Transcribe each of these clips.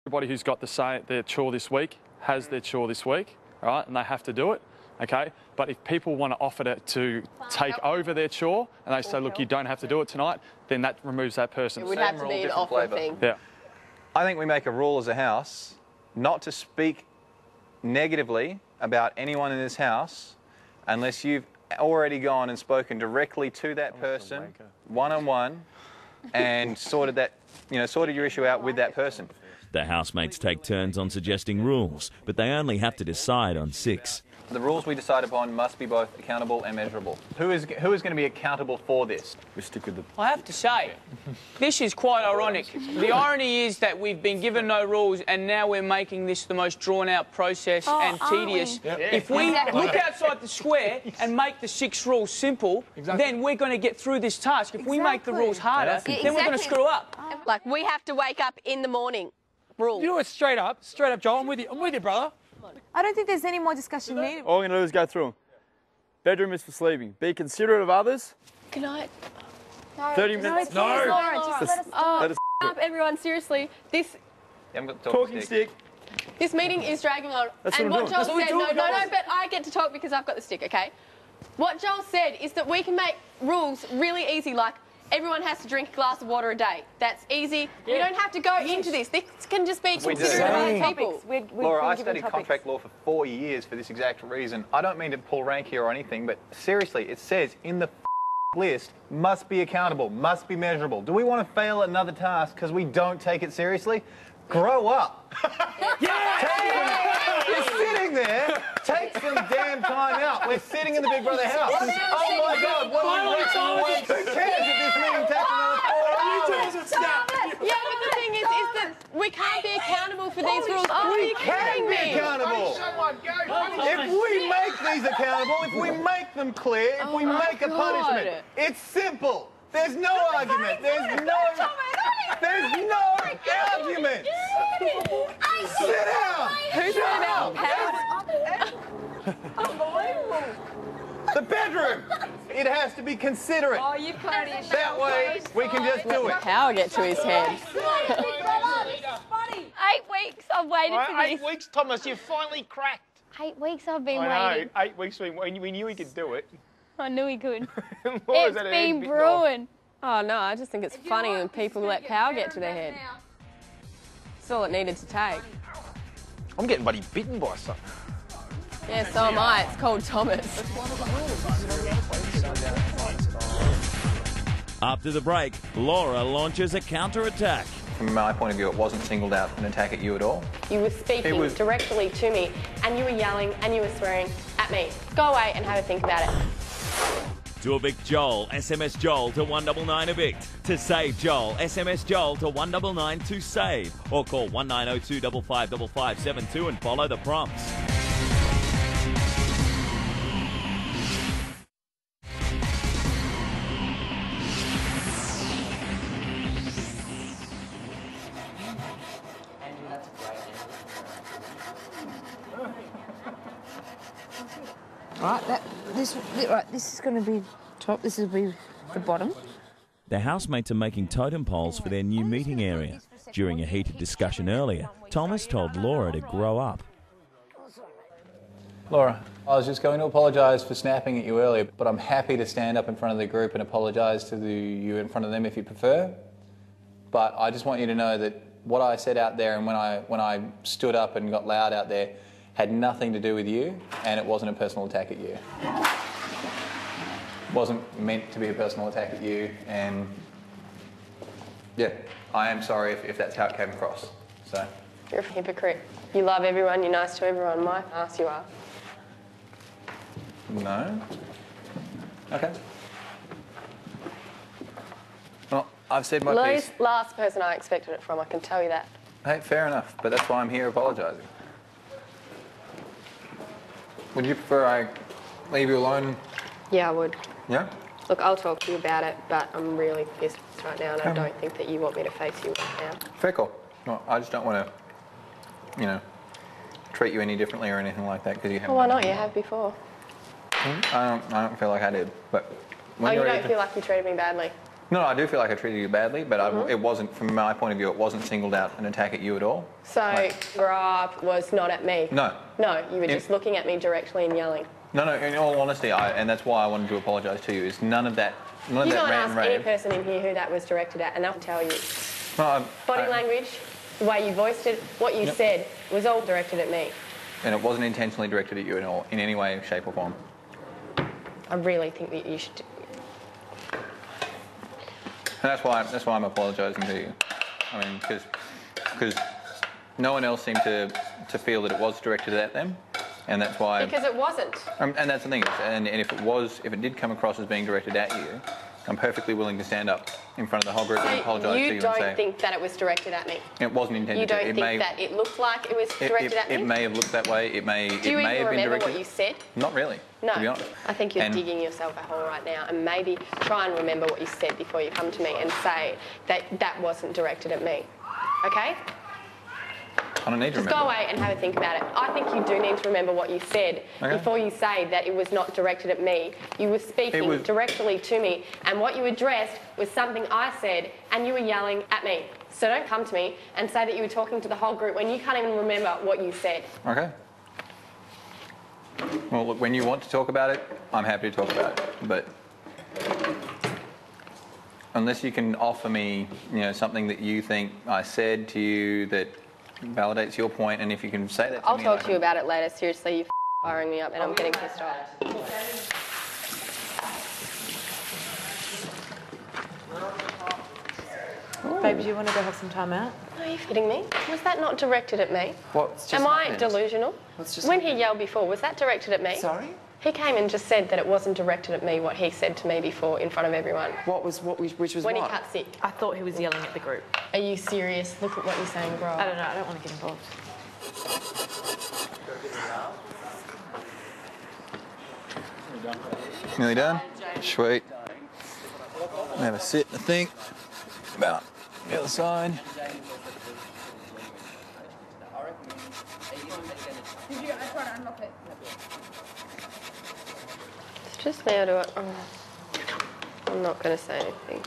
Everybody who's got their chore this week has their chore this week, right? And they have to do it, okay? But if people want to offer to take over their chore and they say, look, you don't have to do it tonight, then that removes that person. It would have to be an offer thing. Yeah. I think we make a rule as a house not to speak negatively about anyone in this house unless you've already gone and spoken directly to that person, one-on-one, and sorted your issue out with that person. The housemates take turns on suggesting rules, but they only have to decide on 6. The rules we decide upon must be both accountable and measurable. Who is going to be accountable for this? We stick with the... I have to say, this is quite ironic. The irony is that we've been given no rules and now we're making this the most drawn-out process and tedious. Yep. If we look outside the square and make the 6 rules simple, then we're going to get through this task. If we make the rules harder, then we're going to screw up. Like, we have to wake up in the morning. Rule. You do it straight up, Joel. I'm with you, brother. I don't think there's any more discussion needed. All we're going to do is go through them. Bedroom is for sleeping. Be considerate of others. Good night. 30 minutes. No. Let us up, everyone. Seriously, this talking stick. This meeting is dragging on. That's and what what Joel I'm doing. said, no, but I get to talk because I've got the stick, okay? What Joel said is that we can make rules really easy, like everyone has to drink a glass of water a day. That's easy. We don't have to go into this. This can just be considered by people. Laura, I studied contract law for 4 years for this exact reason. I don't mean to pull rank here or anything, but seriously, it says in the list, must be accountable, must be measurable. Do we want to fail another task because we don't take it seriously? Grow up. You're sitting there. Take some damn time out. We're sitting in the Big Brother house. Oh my God, what are we waiting? Who cares if this meeting takes another 4 hours? Yeah, but the thing is that we can't be accountable for these rules. Oh, we can be accountable. If we make these accountable, if we make them clear, if we make a punishment, it's simple. There's no argument. There's no argument. Sit down. Who's it about? The bedroom. It has to be considerate. Oh, you've got it. That way, we can just do it. Power get to his head. 8 weeks I've waited for this. 8 weeks, Thomas, you've finally cracked. 8 weeks I've been I waiting. know, 8 weeks, we knew he could do it. I knew he could. It's been brewing. Oh, no, I just think it's funny when people let power get to their head. That's all it needed to take. I'm getting bloody bitten by something. Yeah, so am I. It's called Thomas. After the break, Laura launches a counter-attack. From my point of view, it wasn't singled out an attack at you at all. You were speaking directly to me, and you were yelling and you were swearing at me. Go away and have a think about it. To evict Joel, SMS Joel to 1999 evict. To save Joel, SMS Joel to 1999 to save. Or call 1902 555572 and follow the prompts. Right, this is going to be top, this will be the bottom. The housemates are making totem poles for their new meeting area. During a heated discussion earlier, Thomas told Laura to grow up. Laura, I was just going to apologise for snapping at you earlier, but I'm happy to stand up in front of the group and apologise to you in front of them if you prefer. But I just want you to know that what I said out there and when I stood up and got loud out there had nothing to do with you, and it wasn't a personal attack at you. It wasn't meant to be a personal attack at you, and yeah, I am sorry if that's how it came across. So You're a hypocrite. You love everyone, you're nice to everyone. My ass you are. No. Okay. Well, I've said my piece. Last person I expected it from, I can tell you that. Hey, fair enough, but that's why I'm here apologising. Would you prefer I leave you alone? Yeah, I would. Yeah? Look, I'll talk to you about it, but I'm really pissed right now and I don't think that you want me to face you right now. Fair call. Well, I just don't want to, treat you any differently or anything like that because you haven't. Well, why not? You have before. I don't feel like I did, but when you you're don't ready feel like you treated me badly? No, I do feel like I treated you badly, but it wasn't, from my point of view, it wasn't singled out an attack at you at all. So, grab was not at me? No. No, you were just looking at me directly and yelling. No, in all honesty, and that's why I wanted to apologise to you, is none of that You go and rant ask and rave. any person in here who that was directed at and they'll tell you. No, Body language, the way you voiced it, what you said was all directed at me. And it wasn't intentionally directed at you at all, in any way, shape or form. I really think that you should... And that's why I'm apologising to you. I mean, because no one else seemed to feel that it was directed at them, and that's why. Because it wasn't. And that's the thing. And if it did come across as being directed at you, I'm perfectly willing to stand up in front of the whole group and apologise to you You and say don't think that it was directed at me? it wasn't intended. You don't to. think that it looked like it was directed at me? It may have looked that way. It may. Do you it may even have been remember directed. what you said? Not really. No. To be honest. I think you're And- digging yourself a hole right now, and maybe try and remember what you said before you come to me and say that that wasn't directed at me. Okay? I don't need to Just remember. go away and have a think about it. I think you do need to remember what you said before you say that it was not directed at me. You were speaking directly to me, and what you addressed was something I said, and you were yelling at me. So don't come to me and say that you were talking to the whole group when you can't even remember what you said. Okay. Well, look, when you want to talk about it, I'm happy to talk about it. But unless you can offer me, something that you think I said to you that validates your point, and if you can say that to I'll me... talk to you about it later. Seriously, you're firing me up and I'm getting pissed off. Baby, do you want to go have some time out? Are you kidding me? Was that not directed at me? What's Am I delusional? When he yelled before, was that directed at me? Sorry? He came and just said that it wasn't directed at me, what he said to me before in front of everyone. Which was When what? he cut sick. I thought he was yelling at the group. Are you serious? Look at what you're saying, bro. I don't know. I don't want to get involved. Nearly done? Sweet. Have a sit and a think about the other side. It's just now to... I'm not going to say anything.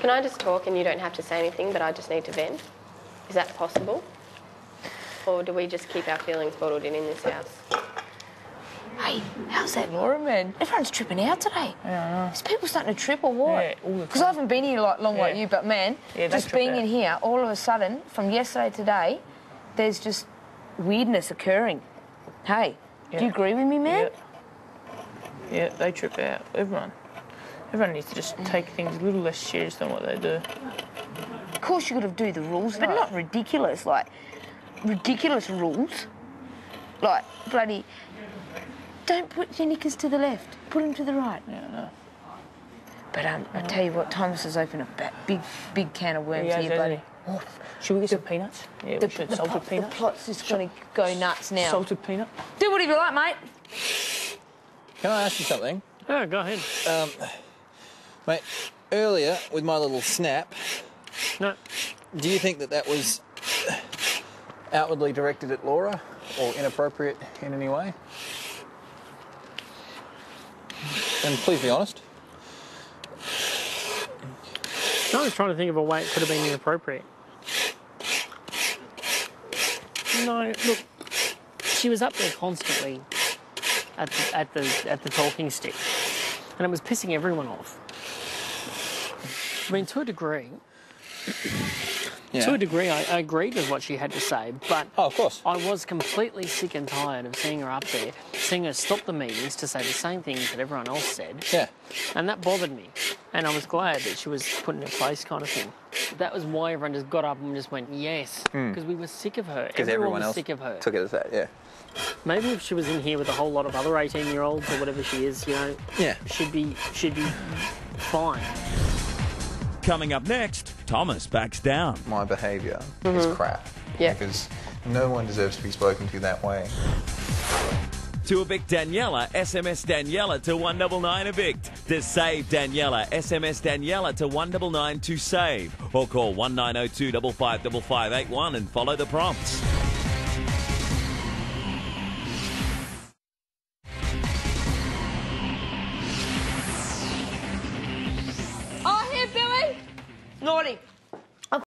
Can I just talk and you don't have to say anything, but I just need to vent? Is that possible? Or do we just keep our feelings bottled in this house? Hey, how's that, Laura, man? Everyone's tripping out today. Yeah, Is people starting to trip or what? Yeah, all the time. Because I haven't been here long like you, but man, Yeah, they just trip being out. in here, all of a sudden, from yesterday to today, there's just weirdness occurring. Hey, do you agree with me, man? Yeah, they trip out. Everyone needs to just take things a little less serious than what they do. Of course you got to do the rules, but not ridiculous, like ridiculous rules. Like bloody, don't put your knickers to the left, put them to the right. Yeah, I know. But I tell you what, Thomas has opened a big can of worms He has, here, hasn't buddy. Should we get some peanuts? Yeah, we should. Salted The peanuts. plot's just going to go nuts now. Salted peanut. Do whatever you like, mate. Can I ask you something? Yeah, go ahead. Mate, earlier with my little snap, No. do you think that was outwardly directed at Laura or inappropriate in any way? And please be honest. I was trying to think of a way it could have been inappropriate. No, look, she was up there constantly at the talking stick, and it was pissing everyone off. I mean, to a degree, I agreed with what she had to say, but of course, I was completely sick and tired of seeing her up there, seeing her stop the meetings to say the same things that everyone else said. Yeah. And that bothered me, and I was glad that she was put in her place, kind of thing. That was why everyone just got up and just went yes, because we were sick of her. Because everyone everyone was else sick of her. took it as that, yeah. Maybe if she was in here with a whole lot of other 18-year-olds or whatever she is, she'd be fine. Coming up next, Thomas backs down. My behaviour is crap. Yeah. Because no one deserves to be spoken to that way. To evict Daniela, SMS Daniela to 199 evict. To save Daniela, SMS Daniela to 199 to save. Or call 1902 555581 and follow the prompts.